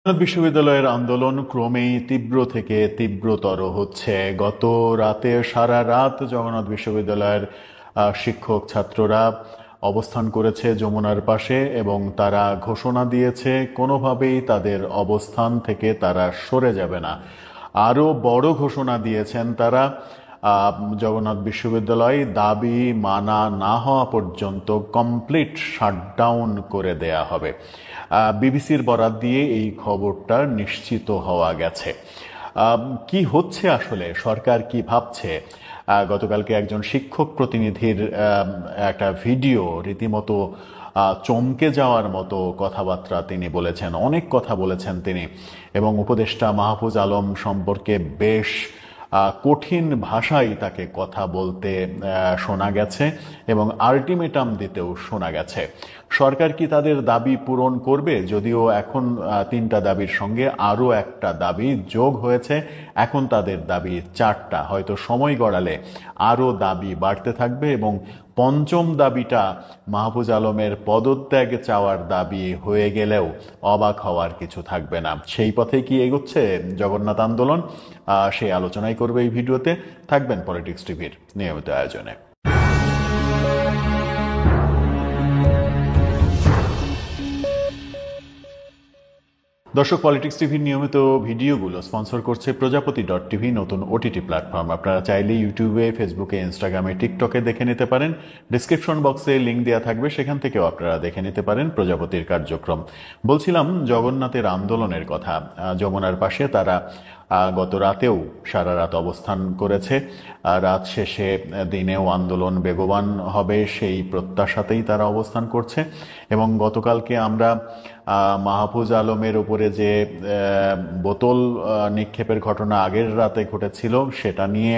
বিশ্ববিদ্যালয়ের আন্দোলন ক্রমেই তীব্র থেকে তীব্রতর হচ্ছে। গত রাতে সারা রাত জগন্নাথ বিশ্ববিদ্যালয়ের শিক্ষক ছাত্ররা অবস্থান করেছে যমুনার পাশে এবং তারা ঘোষণা দিয়েছে কোনোভাবেই তাদের অবস্থান থেকে তারা সরে যাবে না। আরও বড় ঘোষণা দিয়েছেন তারা, জগন্নাথ বিশ্ববিদ্যালয় দাবি মানা না হওয়া পর্যন্ত কমপ্লিট শাটডাউন করে দেয়া হবে। বিবিসির বরাত দিয়ে এই খবরটা নিশ্চিত হওয়া গেছে। কি হচ্ছে আসলে, সরকার কি ভাবছে? গতকালকে একজন শিক্ষক প্রতিনিধির একটা ভিডিও রীতিমতো চমকে যাওয়ার মতো কথাবার্তা তিনি বলেছেন, অনেক কথা বলেছেন তিনি, এবং উপদেষ্টা মাহফুজ আলম সম্পর্কে বেশ কঠিন ভাষায় তাকে কথা বলতে শোনা গেছে এবং আলটিমেটাম দিতেও শোনা গেছে। সরকার কি তাদের দাবি পূরণ করবে? যদিও এখন 3টা দাবির সঙ্গে আরও একটা দাবি যোগ হয়েছে, এখন তাদের দাবি 4টা। হয়তো সময় গড়ালে আরও দাবি বাড়তে থাকবে এবং 5ম দাবিটা মাহফুজ আলমের পদত্যাগ চাওয়ার দাবি হয়ে গেলেও অবাক হওয়ার কিছু থাকবে না। সেই পথে কি এগোচ্ছে জগন্নাথ আন্দোলন? সেই আলোচনাই করবে এই ভিডিওতে। থাকবেন পলিটিক্স টিভির নিয়মিত আয়োজনে। দর্শক, পলিটিক্স টিভির নিয়মিত ভিডিওগুলো স্পন্সর করছে প্রজাপতি.টিভি, নতুন ওটিটি প্ল্যাটফর্ম। আপনারা চাইলে ইউটিউবে, ফেসবুকে, ইনস্টাগ্রামে, টিকটকে দেখে নিতে পারেন। ডিসক্রিপশন বক্সে লিঙ্ক দেওয়া থাকবে, সেখান থেকেও আপনারা দেখে নিতে পারেন প্রজাপতির কার্যক্রম। বলছিলাম জগন্নাথের আন্দোলনের কথা। যমুনার পাশে তারা গত রাতেও সারা রাত অবস্থান করেছে। রাত শেষে দিনেও আন্দোলন বেগবান হবে সেই প্রত্যাশাতেই তারা অবস্থান করছে। এবং গতকালকে আমরা মাহফুজ আলমের উপরে যে বোতল নিক্ষেপের ঘটনা আগের রাতে ঘটেছিল সেটা নিয়ে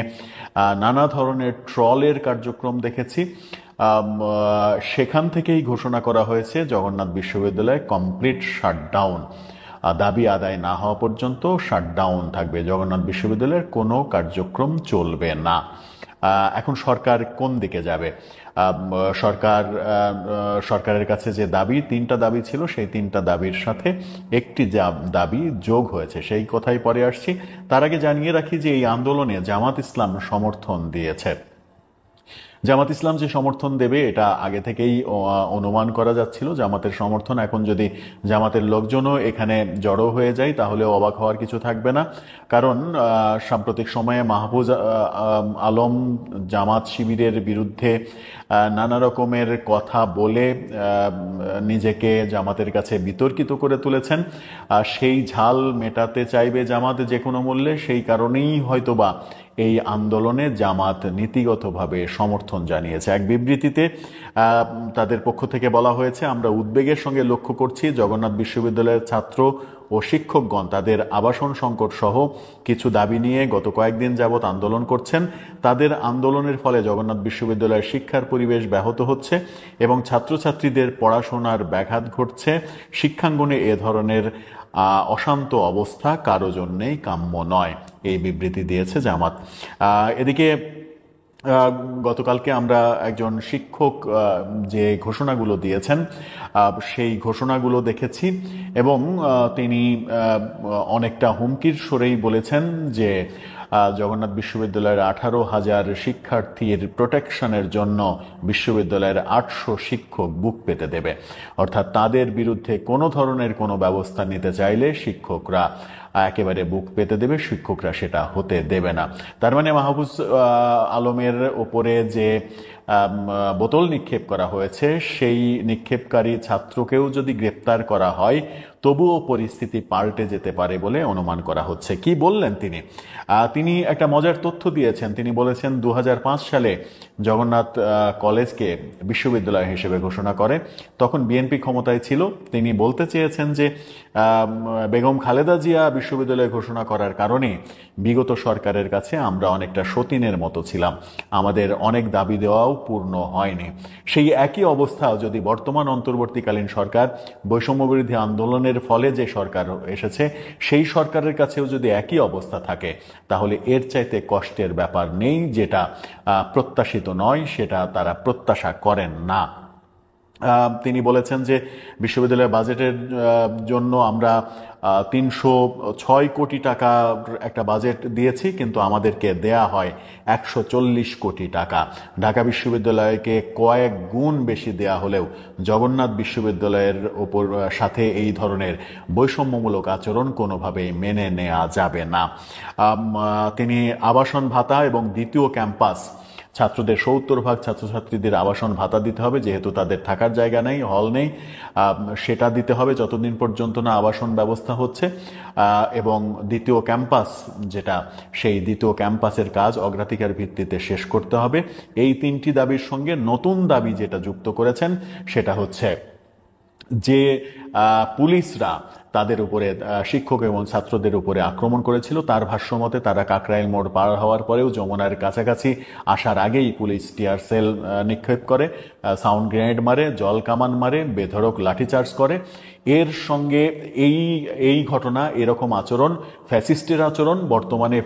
নানা ধরনের ট্রলের কার্যক্রম দেখেছি। সেখান থেকেই ঘোষণা করা হয়েছে জগন্নাথ বিশ্ববিদ্যালয়ে কমপ্লিট শাটডাউন, দাবি আদায় না হওয়া পর্যন্ত শাটডাউন থাকবে। জগন্নাথ বিশ্ববিদ্যালয়ের কোনো কার্যক্রম চলবে না। এখন সরকার কোন দিকে যাবে? সরকারের কাছে যে দাবি, 3টা দাবি ছিল, সেই 3টা দাবির সাথে একটি দাবি যোগ হয়েছে, সেই কথাই পরে আসছি। তার আগে জানিয়ে রাখি যে এই আন্দোলনে জামাত ইসলাম সমর্থন দিয়েছে। জামাত ইসলাম যে সমর্থন দেবে এটা আগে থেকেই অনুমান করা যাচ্ছিল। জামাতের সমর্থন, এখন যদি জামাতের লোকজনও এখানে জড়ো হয়ে যায় তাহলে অবাক হওয়ার কিছু থাকবে না। কারণ সাম্প্রতিক সময়ে মাহফুজ আলম জামাত শিবিরের বিরুদ্ধে নানা রকমের কথা বলে নিজেকে জামাতের কাছে বিতর্কিত করে তুলেছেন। সেই ঝাল মেটাতে চাইবে জামাত যে কোনো মূল্যে। সেই কারণেই হয়তোবা এই আন্দোলনে জামাত নীতিগতভাবে সমর্থন জানিয়েছে। এক বিবৃতিতে তাদের পক্ষ থেকে বলা হয়েছে, আমরা উদ্বেগের সঙ্গে লক্ষ্য করছি জগন্নাথ বিশ্ববিদ্যালয়ের ছাত্র ও শিক্ষকগণ তাদের আবাসন সংকট সহ কিছু দাবি নিয়ে গত কয়েকদিন যাবৎ আন্দোলন করছেন। তাদের আন্দোলনের ফলে জগন্নাথ বিশ্ববিদ্যালয়ের শিক্ষার পরিবেশ ব্যাহত হচ্ছে এবং ছাত্রছাত্রীদের পড়াশোনার ব্যাঘাত ঘটছে। শিক্ষাঙ্গনে এ ধরনের অশান্ত অবস্থা কারো জন্যেই কাম্য নয়, এই বিবৃতি দিয়েছে জামাত। এদিকে গতকালকে আমরা একজন শিক্ষক যে ঘোষণাগুলো দিয়েছেন সেই ঘোষণাগুলো দেখেছি এবং তিনি অনেকটা হুমকির সুরেই বলেছেন যে জগন্নাথ বিশ্ববিদ্যালয়ের 18,000 শিক্ষার্থীর প্রোটেকশনের জন্য বিশ্ববিদ্যালয়ের 800 শিক্ষক বুক পেতে দেবে। অর্থাৎ তাদের বিরুদ্ধে কোনো ধরনের কোনো ব্যবস্থা নিতে চাইলে শিক্ষকরা একেবারে বুক পেতে দেবে, শিক্ষকরা সেটা হতে দেবে না। তার মানে মাহফুজ আলমের ওপরে যে বোতল নিক্ষেপ করা হয়েছে সেই নিক্ষেপকারী ছাত্রকেও যদি গ্রেপ্তার করা হয় তবুও পরিস্থিতি পাল্টে যেতে পারে বলে অনুমান করা হচ্ছে। কি বললেন তিনি? তিনি একটা মজার তথ্য দিয়েছেন। তিনি বলেছেন 2005 সালে জগন্নাথ কলেজকে বিশ্ববিদ্যালয় হিসেবে ঘোষণা করে, তখন বিএনপি ক্ষমতায় ছিল। তিনি বলতে চেয়েছেন যে বেগম খালেদা জিয়া বিশ্ববিদ্যালয় ঘোষণা করার কারণে বিগত সরকারের কাছে আমরা অনেকটা সতীনের মতো ছিলাম, আমাদের অনেক দাবি দেওয়াও পূর্ণ হয়নি। সেই একই অবস্থা যদি বর্তমান অন্তর্বর্তীকালীন সরকার, বৈষম্যবিরোধী আন্দোলনের ফলে যে সরকার এসেছে সেই সরকারের কাছেও যদি একই অবস্থা থাকে তাহলে এর চাইতে কষ্টের ব্যাপার নেই। যেটা প্রত্যাশিত নয় সেটা তারা প্রত্যাশা করেন না। তিনি বলেছেন যে বিশ্ববিদ্যালয়ের বাজেটের জন্য আমরা ৩০৬ কোটি টাকা একটা বাজেট দিয়েছি, কিন্তু আমাদেরকে দেয়া হয় ১৪০ কোটি টাকা। ঢাকা বিশ্ববিদ্যালয়কে কয়েক গুণ বেশি দেয়া হলেও জগন্নাথ বিশ্ববিদ্যালয়ের ওপর সাথে এই ধরনের বৈষম্যমূলক আচরণ কোনোভাবেই মেনে নেওয়া যাবে না। তিনি আবাসন ভাতা এবং দ্বিতীয় ক্যাম্পাস ছাত্রদের ৭০% ছাত্রছাত্রীদের আবাসন ভাতা দিতে হবে, যেহেতু তাদের থাকার জায়গা নেই, হল নেই, সেটা দিতে হবে যতদিন পর্যন্ত না আবাসন ব্যবস্থা হচ্ছে। এবং দ্বিতীয় ক্যাম্পাস যেটা, সেই দ্বিতীয় ক্যাম্পাসের কাজ অগ্রাধিকার ভিত্তিতে শেষ করতে হবে। এই ৩টি দাবির সঙ্গে নতুন দাবি যেটা যুক্ত করেছেন সেটা হচ্ছে যে পুলিশরা তাদের উপরে, শিক্ষক এবং ছাত্রদের উপরে আক্রমণ করেছিল। তার ভাষ্যমতে তারা কাকরাইল মোড় পার হওয়ার পরেও যমুনার কাছাকাছি আসার আগেই পুলিশ টিয়ার সেল নিক্ষেপ করে, সাউন্ড গ্রেনেড মারে, জল কামান মারে, বেধড়ক লাঠিচার্জ করে। এর সঙ্গে এই ঘটনা, এরকম আচরণ ফ্যাসিস্টের আচরণ। বর্তমানে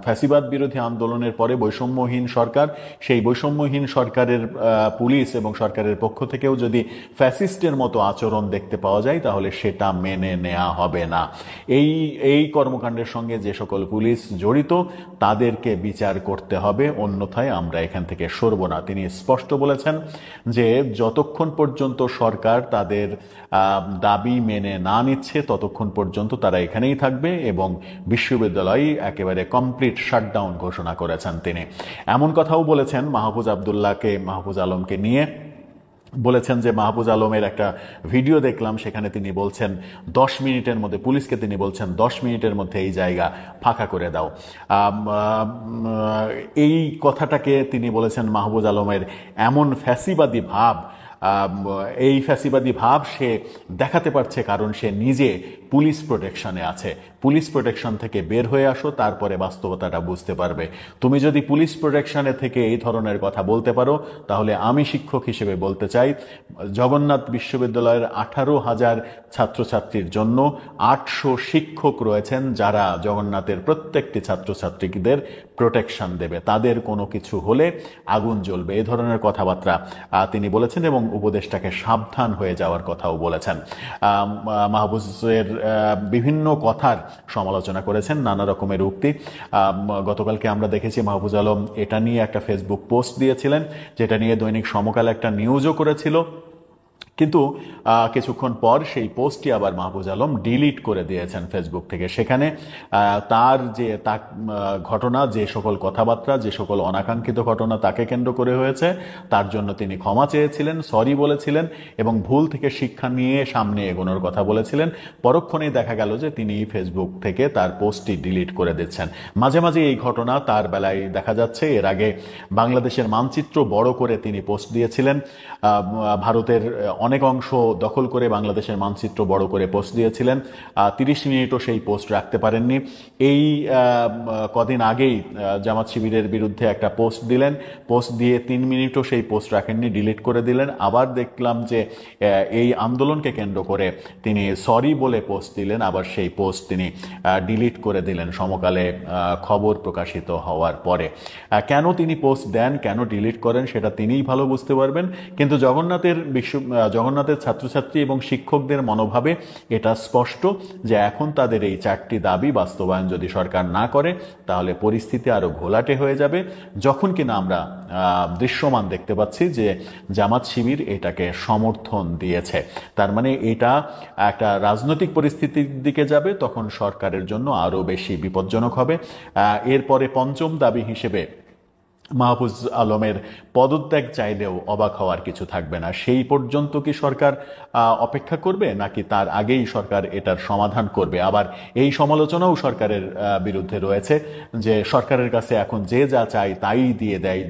ফ্যাসিবাদ বিরোধী আন্দোলনের পরে বৈষম্যহীন সরকার, সেই বৈষম্যহীন সরকারের পুলিশ এবং সরকারের পক্ষ থেকেও যদি ফ্যাসিস্টের মতো আচরণ দেখতে পাওয়া যায় তাহলে সেটা মেনে নেওয়া হবে না। এই কর্মকাণ্ডের সঙ্গে যে সকল পুলিশ জড়িত তাদেরকে বিচার করতে হবে, অন্যথায় আমরা এখান থেকে সরব না। তিনি স্পষ্ট বলেছেন যে যতক্ষণ পর্যন্ত সরকার তাদের দাবি মেনে না নিচ্ছে ততক্ষণ পর্যন্ত তারা এখানেই থাকবে এবং বিশ্ববিদ্যালয় একেবারে কমপ্লিট শাটডাউন ঘোষণা করেছেন তিনি। এমন কথাও বলেছেন মাহফুজ আলমকে নিয়ে, বলেছেন যে মাহফুজ আলমের একটা ভিডিও দেখলাম, সেখানে তিনি বলছেন 10 মিনিটের মধ্যে, পুলিশকে তিনি বলছেন 10 মিনিটের মধ্যে এই জায়গা ফাঁকা করে দাও। এই কথাটাকে তিনি বলেছেন মাহফুজ আলমের এমন ফ্যাসিবাদী ভাব, এই ফ্যাসিবাদী ভাব সে দেখাতে পারছে কারণ সে নিজে পুলিশ প্রোটেকশনে আছে। পুলিশ প্রোটেকশন থেকে বের হয়ে আসো, তারপরে বাস্তবতাটা বুঝতে পারবে। তুমি যদি পুলিশ প্রোটেকশনে থেকে এই ধরনের কথা বলতে পারো তাহলে আমি শিক্ষক হিসেবে বলতে চাই, জগন্নাথ বিশ্ববিদ্যালয়ের 18,000 ছাত্রছাত্রীর জন্য 800 শিক্ষক রয়েছেন যারা জগন্নাথের প্রত্যেকটি ছাত্রছাত্রীদের প্রোটেকশন দেবে। তাদের কোনো কিছু হলে আগুন জ্বলবে, এই ধরনের কথাবার্তা তিনি বলেছেন এবং উপদেষ্টাকে সাবধান হয়ে যাওয়ার কথাও বলেছেন। মাহফুজের বিভিন্ন কথার সমালোচনা করেছেন, নানা রকমের উক্তি। গতকালকে আমরা দেখেছি মাহফুজ আলম এটা নিয়ে একটা ফেসবুক পোস্ট দিয়েছিলেন, যেটা নিয়ে দৈনিক সমকাল একটা নিউজও করেছিল, কিন্তু কিছুক্ষণ পর সেই পোস্টটি আবার মাহফুজ আলম ডিলিট করে দিয়েছেন ফেসবুক থেকে। সেখানে তার যে ঘটনা, যে সকল কথাবার্তা, যে সকল অনাকাঙ্ক্ষিত ঘটনা তাকে কেন্দ্র করে হয়েছে তার জন্য তিনি ক্ষমা চেয়েছিলেন, সরি বলেছিলেন এবং ভুল থেকে শিক্ষা নিয়ে সামনে এগোনোর কথা বলেছিলেন। পরক্ষণেই দেখা গেল যে তিনি ফেসবুক থেকে তার পোস্টটি ডিলিট করে দিচ্ছেন। মাঝে মাঝে এই ঘটনা তার বেলায় দেখা যাচ্ছে। এর আগে বাংলাদেশের মানচিত্র বড় করে তিনি পোস্ট দিয়েছিলেন, ভারতের অনেক অংশ দখল করে বাংলাদেশের মানচিত্র বড় করে পোস্ট দিয়েছিলেন। 30 মিনিটও সেই পোস্ট রাখতে পারেননি। এই কদিন আগেই জামাত শিবিরের বিরুদ্ধে একটা পোস্ট দিলেন, পোস্ট দিয়ে 3 মিনিটও সেই পোস্ট রাখেননি, ডিলিট করে দিলেন। আবার দেখলাম যে এই আন্দোলনকে কেন্দ্র করে তিনি সরি বলে পোস্ট দিলেন, আবার সেই পোস্ট তিনি ডিলিট করে দিলেন সমকালে খবর প্রকাশিত হওয়ার পরে। কেন তিনি পোস্ট দেন, কেন ডিলিট করেন সেটা তিনিই ভালো বুঝতে পারবেন, কিন্তু জগন্নাথের ছাত্রছাত্রী এবং শিক্ষকদের মনোভাবে এটা স্পষ্ট যে এখন তাদের এই 4টি দাবি বাস্তবায়ন যদি সরকার না করে তাহলে পরিস্থিতি আরো ঘোলাটে হয়ে যাবে। যখন কিনা আমরা দৃশ্যমান দেখতে পাচ্ছি যে জামাত শিবির এটাকে সমর্থন দিয়েছে, তার মানে এটা একটা রাজনৈতিক পরিস্থিতির দিকে যাবে, তখন সরকারের জন্য আরো বেশি বিপজ্জনক হবে। এরপরে 5ম দাবি হিসেবে মাহফুজ আলমের পদত্যাগ চাইলেও অবাক হওয়ার কিছু থাকবে না। সেই পর্যন্ত কি সরকার অপেক্ষা করবে, নাকি তার আগেই সরকার এটার সমাধান করবে? আবার এই সমালোচনাও সরকারের বিরুদ্ধে রয়েছে যে সরকারের কাছে এখন যে যা চাই তাই দিয়ে দেয়,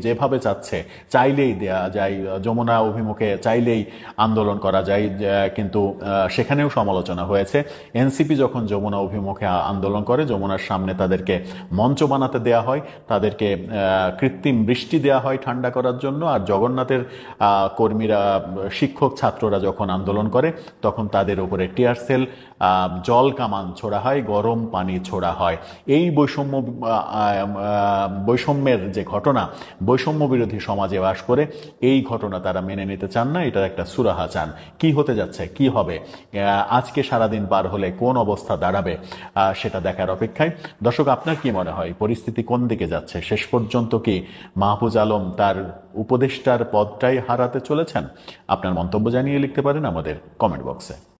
যেভাবে চাচ্ছে চাইলেই দেয়া যায়, যমুনা অভিমুখে চাইলেই আন্দোলন করা যায়। কিন্তু সেখানেও সমালোচনা হয়েছে। এনসিপি যখন যমুনা অভিমুখে আন্দোলন করে, যমুনার সামনে তাদেরকে মঞ্চ বানাতে দেয়া হয়, তাদেরকে কৃত্রিম বৃষ্টি দেওয়া হয় ঠান্ডা করার জন্য, আর জগন্নাথের কর্মীরা, শিক্ষক ছাত্ররা যখন আন্দোলন করে তখন তাদের উপরে টিয়ার সেল, জল কামান ছোড়া হয়, গরম পানি ছোড়া হয়। এই বৈষম্যের যে ঘটনা, বৈষম্য বিরোধী সমাজে বাস করে, এই ঘটনা তারা মেনে নিতে চান না, এটার একটা সুরাহা চান। কি হতে যাচ্ছে, কি হবে, আজকে সারাদিন পার হলে কোন অবস্থা দাঁড়াবে, সেটা দেখার অপেক্ষায়। দর্শক, আপনার কি মনে হয় পরিস্থিতি কোন দিকে যাচ্ছে? শেষ পর্যন্ত কি মাহফুজ আলম তার উপদেষ্টার পদটাই হারাতে চলেছেন? আপনার মন্তব্য জানিয়ে লিখতে পারেন আমাদের কমেন্ট বক্সে।